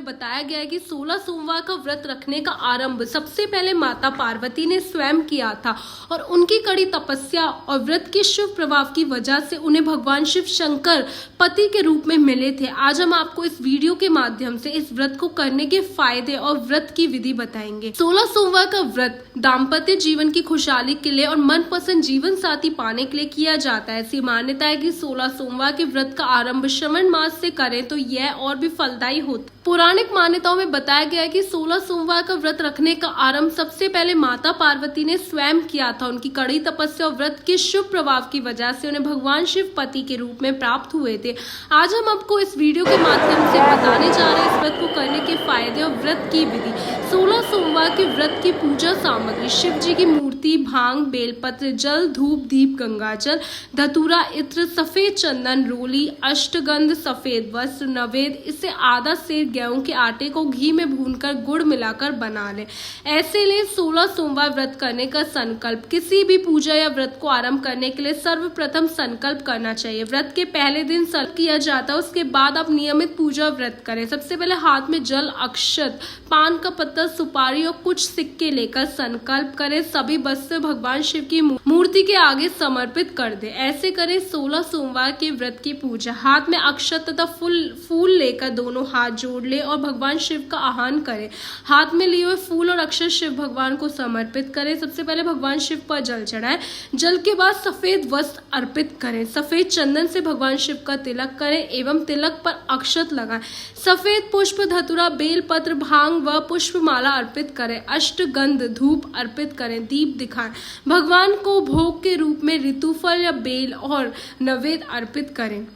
बताया गया है कि 16 सोमवार का व्रत रखने का आरंभ सबसे पहले माता पार्वती ने स्वयं किया था और उनकी कड़ी तपस्या और व्रत के शिव प्रभाव की वजह से उन्हें भगवान शिव शंकर पति के रूप में मिले थे। आज हम आपको इस वीडियो के माध्यम से इस व्रत को करने के फायदे और व्रत की विधि बताएंगे। 16 सोमवार का व्रत दाम्पत्य जीवन की खुशहाली के लिए और मनपसंद जीवन साथी पाने के लिए किया जाता है। ऐसी मान्यता है कि 16 सोमवार के व्रत का आरंभ श्रावण मास से करें तो यह और भी फलदायी होता है। पौराणिक मान्यताओं में बताया गया है कि 16 सोमवार का व्रत रखने का आरंभ सबसे पहले माता पार्वती ने स्वयं किया था। उनकी कड़ी तपस्या और व्रत के शुभ प्रभाव की वजह से उन्हें भगवान शिव पति के रूप में प्राप्त हुए थे। आज हम आपको इस वीडियो के माध्यम से बताने जा रहे हैं इस व्रत को करने के फायदे और व्रत की विधि। 16 सोमवार के व्रत की पूजा सामग्री: शिव जी की मूर्ति, भांग, बेलपत्र, जल, धूप, दीप, गंगाजल, धतूरा, इत्र, सफेद चंदन, रोली, अष्टगंध, सफेद वस्त्र, नवेद। इसे आधा सेर गेहूं के आटे को घी में भूनकर गुड़ मिलाकर बना ले। ऐसे ले 16 सोमवार व्रत करने का संकल्प। किसी भी पूजा या व्रत को आरंभ करने के लिए सर्वप्रथम संकल्प करना चाहिए। व्रत के पहले दिन संकल्प किया जाता है, उसके बाद आप नियमित पूजा व्रत करें। सबसे पहले हाथ में जल, अक्षत, पान का पत्ता, सुपारी और कुछ सिक्के लेकर संकल्प करें। सभी वस्त्र भगवान शिव की मूर्ति के आगे समर्पित कर दे। ऐसे करें 16 सोमवार के व्रत की पूजा। हाथ में अक्षत तथा फूल लेकर दोनों हाथ जोड़ ले और भगवान शिव का आह्वान करें। हाथ में लिए हुए फूल और अक्षत शिव भगवान को समर्पित करें। सबसे पहले भगवान शिव पर जल चढ़ाएं। जल के बाद सफेद वस्त्र अर्पित करें। सफेद चंदन से भगवान शिव का तिलक करें एवं तिलक पर अक्षत लगाएं। सफेद पुष्प, धतूरा, बेल पत्र, भांग व पुष्पमाला अर्पित करें। अष्टगंध धूप अर्पित करें। दीप दिखाएं। भगवान को भोग के रूप में ऋतुफल या बेल और नवेद अर्पित करें।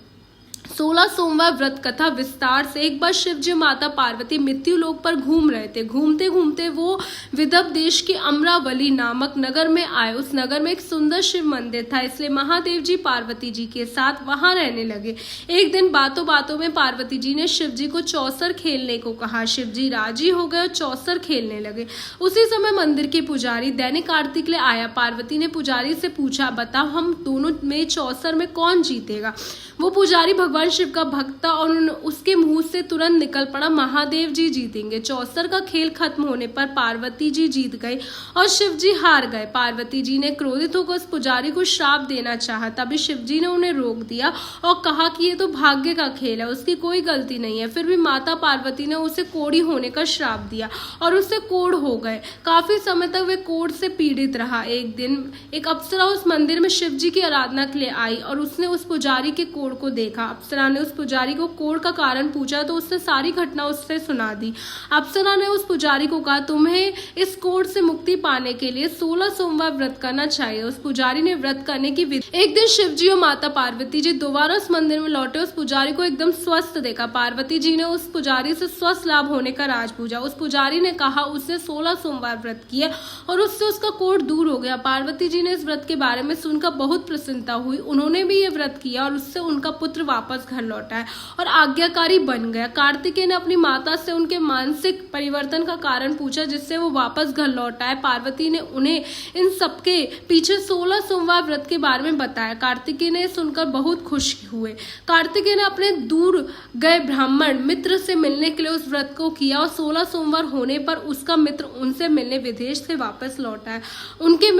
16 सोमवार व्रत कथा विस्तार से। एक बार शिव जी माता पार्वती मृत्यु लोक पर घूम रहे थे। घूमते घूमते वो विदर्भ देश के अमरावली नामक नगर में आए। उस नगर में एक सुंदर शिव मंदिर था, इसलिए महादेव जी पार्वती जी के साथ वहां रहने लगे। एक दिन बातों बातों में पार्वती जी ने शिव जी को चौसर खेलने को कहा। शिव जी राजी हो गए और चौसर खेलने लगे। उसी समय मंदिर के पुजारी दैनिक आरती के लिए आया। पार्वती ने पुजारी से पूछा, बताओ हम दोनों में चौसर में कौन जीतेगा। वो पुजारी भगवान शिव का भक्त था और उसके मुंह से तुरंत निकल पड़ा, महादेव जी जीतेंगे। चौसर का खेल खत्म होने पर पार्वती जी जीत गई और शिव जी हार गए। पार्वती जी ने क्रोधित होकर उस पुजारी को श्राप देना चाहा, तभी शिव जी ने उन्हें रोक दिया और कहा कि ये तो भाग्य का खेल है, उसकी कोई गलती नहीं है। फिर भी माता पार्वती ने उसे कोढ़ी होने का श्राप दिया और उससे कोढ़ हो गए। काफी समय तक वे कोढ़ से पीड़ित रहा। एक दिन एक अप्सरा उस मंदिर में शिव जी की आराधना के लिए आई और उसने उस पुजारी के कोढ़ को देखा। अप्सरा ने उस पुजारी को कोढ़ का कारण पूछा तो उसने सारी घटना उससे सुना दी। अप्सरा ने उस पुजारी को कहा, तुम्हें इस कोढ़ से मुक्ति पाने के लिए 16 सोमवार व्रत करना चाहिए। उस पुजारी ने व्रत करने की विधि। एक दिन शिव जी और माता पार्वती जी दोबारा उस मंदिर में लौटे। उस पुजारी को एकदम स्वस्थ देखा। पार्वती जी ने उस पुजारी से स्वस्थ लाभ होने का राज पूछा। उस पुजारी ने कहा उसने 16 सोमवार व्रत किया और उससे उसका कोढ़ दूर हो गया। पार्वती जी ने इस व्रत के बारे में सुनकर बहुत प्रसन्नता हुई। उन्होंने भी ये व्रत किया और उससे उनका पुत्र वापस घर लौटा है और आज्ञाकारी बन गया। कार्तिकेय ने अपनी माता से उनके मानसिक परिवर्तन का कारण पूछा जिससे वो वापस घर लौटा है। पार्वती ने उन्हें इन सबके पीछे 16 सोमवार व्रत के बारे में बताया। कार्तिकेय ने सुनकर बहुत खुश हुए। कार्तिकेय ने अपने दूर गए ब्राह्मण मित्र से मिलने के लिए उस व्रत को किया और 16 सोमवार होने पर उसका मित्र उनसे मिलने विदेश से वापस लौटा है। उनके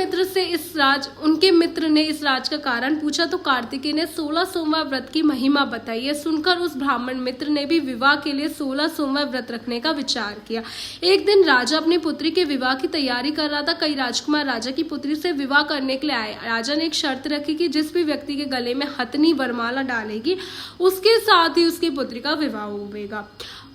मित्र ने इस राज का कारण पूछा तो कार्तिकेय ने 16 सोमवार व्रत की महिमा बताई है। सुनकर उस ब्राह्मण मित्र ने भी विवाह के लिए 16 सोमवार व्रत रखने का विचार किया। एक दिन राजा अपनी पुत्री के विवाह की तैयारी कर रहा था। कई राजकुमार राजा की पुत्री से विवाह करने के लिए आए। राजा ने एक शर्त रखी कि जिस भी व्यक्ति के गले में हथनी वरमाला डालेगी उसके साथ ही उसकी पुत्री का विवाह होगा।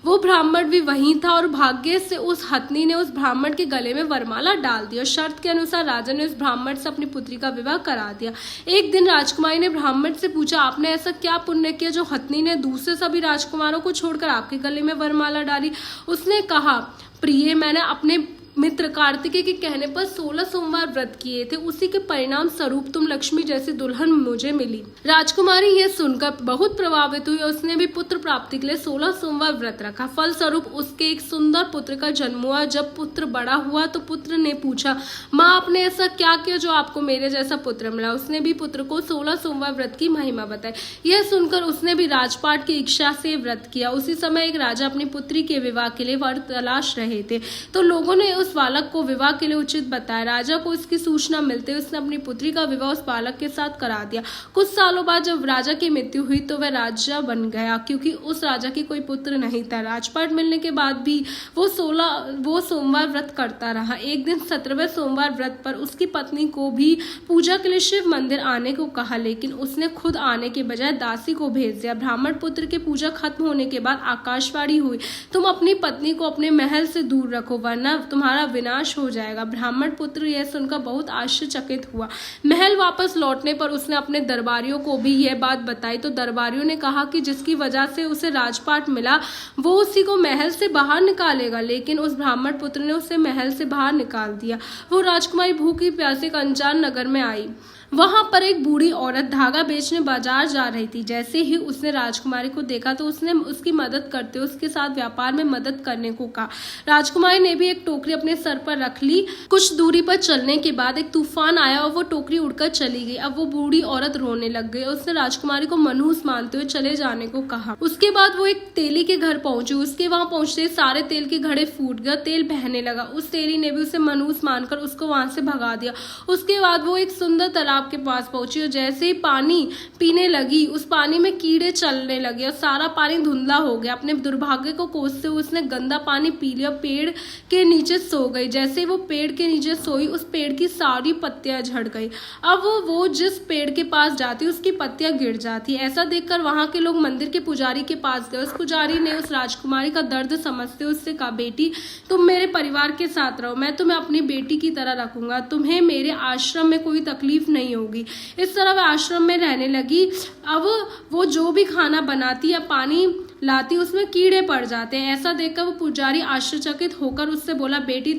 वो ब्राह्मण भी वहीं था और भाग्य से उस हथनी ने उस ब्राह्मण के गले में वरमाला डाल दिया। शर्त के अनुसार राजा ने उस ब्राह्मण से अपनी पुत्री का विवाह करा दिया। एक दिन राजकुमारी ने ब्राह्मण से पूछा, आपने ऐसा क्या पुण्य किया जो हथनी ने दूसरे सभी राजकुमारों को छोड़कर आपके गले में वरमाला डाली। उसने कहा, प्रिय, मैंने अपने मित्र कार्तिकेय के कहने पर 16 सोमवार व्रत किए थे। उसी के परिणाम स्वरूप तुम लक्ष्मी जैसी दुल्हन मुझे मिली। राजकुमारी यह सुनकर बहुत प्रभावित हुई और उसने भी पुत्र प्राप्ति के लिए 16 सोमवार व्रत रखा। फल स्वरूप उसके एक सुंदर पुत्र का जन्म हुआ। जब पुत्र बड़ा हुआ तो पुत्र ने पूछा, माँ आपने ऐसा क्या किया जो आपको मेरे जैसा पुत्र मिला। उसने भी पुत्र को 16 सोमवार व्रत की महिमा बताई। यह सुनकर उसने भी राजपाट की इच्छा से व्रत किया। उसी समय एक राजा अपनी पुत्री के विवाह के लिए वर तलाश रहे थे, तो लोगों ने उस बालक को विवाह के लिए उचित बताया। राजा को इसकी सूचना मिलते उसने अपनी पुत्री का विवाह उस बालक के साथ करा दिया। कुछ सालों बाद जब राजा की मृत्यु हुई तो वह राजा बन गया, क्योंकि उस राजा की कोई पुत्र नहीं था। राजपाट मिलने के बाद भी वो सोमवार व्रत करता रहा। एक दिन 17वें सोमवार व्रत पर उसकी पत्नी को भी पूजा के लिए शिव मंदिर आने को कहा, लेकिन उसने खुद आने के बजाय दासी को भेज दिया। ब्राह्मण पुत्र की पूजा खत्म होने के बाद आकाशवाणी हुई, तुम अपनी पत्नी को अपने महल से दूर रखो वरना तुम्हारा विनाश हो जाएगा। ब्राह्मण पुत्र यह सुनकर बहुत आश्चर्यचकित हुआ। महल वापस लौटने पर उसने अपने दरबारियों को भी यह बात बताई, तो दरबारियों ने कहा कि जिसकी वजह से उसे राजपाट मिला वो उसी को महल से बाहर निकालेगा, लेकिन उस ब्राह्मण पुत्र ने उसे महल से बाहर निकाल दिया। वो राजकुमारी भूखी प्यासी एक अनजान नगर में आई। वहां पर एक बूढ़ी औरत धागा बेचने बाजार जा रही थी। जैसे ही उसने राजकुमारी को देखा तो उसने उसकी मदद करते उसके साथ व्यापार में मदद करने को कहा। राजकुमारी ने भी एक टोकरी अपने सर पर रख ली। कुछ दूरी पर चलने के बाद एक तूफान आया और वो टोकरी उड़कर चली गई। अब वो बूढ़ी औरत रोने लग गई। उसने राजकुमारी को मनहूस मानते हुए चले जाने को कहा। उसके बाद वो एक तेली के घर पहुंची। उसके वहां पहुंचते सारे तेल के घड़े फूट गए, तेल बहने लगा। उस तेली ने भी उसे मनहूस मानकर उसको वहां से भगा दिया। उसके बाद वो एक सुंदर तालाब के पास पहुंची और जैसे ही पानी पीने लगी उस पानी में कीड़े चलने लगे और सारा पानी धुंधला हो गया। अपने दुर्भाग्य को कोसते हुए उसने गंदा पानी पी लिया, पेड़ के नीचे सो गई। जैसे ही वो पेड़ के नीचे सोई उस पेड़ की सारी पत्तियां झड़ गई। अब वो जिस पेड़ के पास जाती उसकी पत्तियां गिर जाती। ऐसा देखकर वहां के लोग मंदिर के पुजारी के पास गए। उस पुजारी ने उस राजकुमारी का दर्द समझते उससे कहा, बेटी तुम मेरे परिवार के साथ रहो, मैं तुम्हें अपनी बेटी की तरह रखूंगा, तुम्हें मेरे आश्रम में कोई तकलीफ नहीं होगी। इस तरह वह आश्रम में रहने लगी। अब वो जो भी खाना बनाती या पानी लाती उसमें कीड़े पड़ जाते हैं। ऐसा देखकर वो पुजारी आश्चर्यचकित होकर उससे बोला, बेटी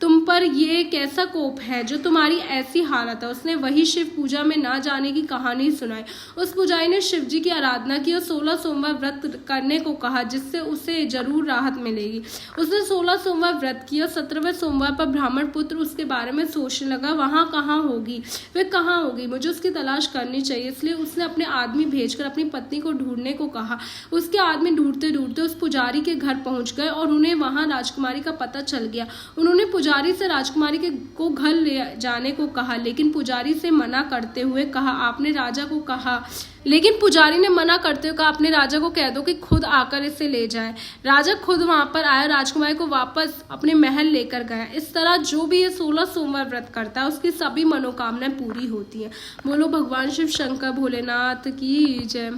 तुम पर ये कैसा कोप है जो तुम्हारी ऐसी हालत है। उसने वही शिव पूजा में ना जाने की कहानी सुनाई। उस पुजारी ने शिव जी की आराधना की और 16 सोमवार व्रत करने को कहा, जिससे उसे जरूर राहत मिलेगी। उसने 16 सोमवार व्रत किया। 17वें सोमवार पर ब्राह्मण पुत्र उसके बारे में सोचने लगा, वहां कहाँ होगी, वे कहाँ होगी, मुझे उसकी तलाश करनी चाहिए। इसलिए उसने अपने आदमी भेजकर अपनी पत्नी को ढूंढने को कहा। उसके आदमी ढूंढते ढूंढते उस पुजारी के घर पहुंच गए और उन्हें वहां राजकुमारी का पता चल गया। उन्होंने पुजारी से राजकुमारी को घर ले जाने को कहा, लेकिन पुजारी से मना करते हुए कहा, आपने राजा को कहा, लेकिन पुजारी ने मना करते हुए कहा, अपने राजा को कह दो कि खुद आकर इसे ले जाए। राजा खुद वहां पर आया, राजकुमारी को वापस अपने महल लेकर गया। इस तरह जो भी ये 16 सोमवार व्रत करता है उसकी सभी मनोकामनाएं पूरी होती हैं। बोलो भगवान शिव शंकर भोलेनाथ की जय।